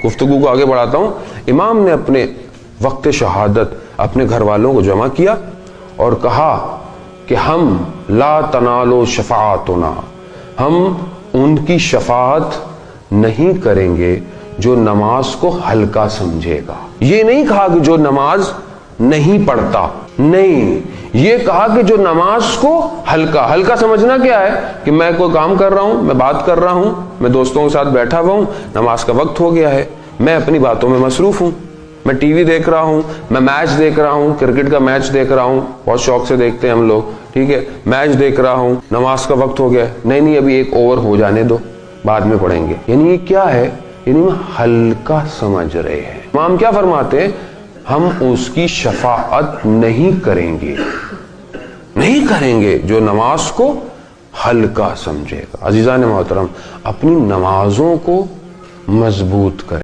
گفتگو کو آگے بڑھاتا ہوں. امام نے اپنے وقت شہادت اپنے گھر والوں کو جمع کیا اور کہا کہ ہم لا تنالو شفاعتنا، ہم ان کی شفاعت نہیں کریں گے جو نماز کو ہلکا سمجھے گا. یہ نہیں کہا کہ جو نماز نہیں پڑھتا، نہیں، یہ کہا کہ جو نماز کو ہلکا سمجھنا کیا ہے کہ میں کوئی کام کر رہا ہوں، میں بات کر رہا ہوں، میں دوستوں کے ساتھ بیٹھا ہوا ہوں، نماز کا وقت ہو گیا ہے، میں اپنی باتوں میں مصروف ہوں، میں ٹی وی دیکھ رہا ہوں، میں میچ دیکھ رہا ہوں، کرکٹ کا میچ دیکھ رہا ہوں، بہت شوق سے دیکھتے ہیں ہم لوگ، ٹھیک ہے، میچ دیکھ رہا ہوں، نماز کا وقت ہو گیا، نہیں ابھی ایک اوور ہو جانے دو، بعد میں پڑھیں گے. یعنی یہ کیا ہے؟ یعنی ہلکا سمجھ رہے ہیں. امام کیا فرماتے ہیں؟ ہم اس کی شفاعت نہیں کریں گے جو نماز کو ہلکا سمجھے گا. عزیزان محترم، اپنی نمازوں کو مضبوط کریں.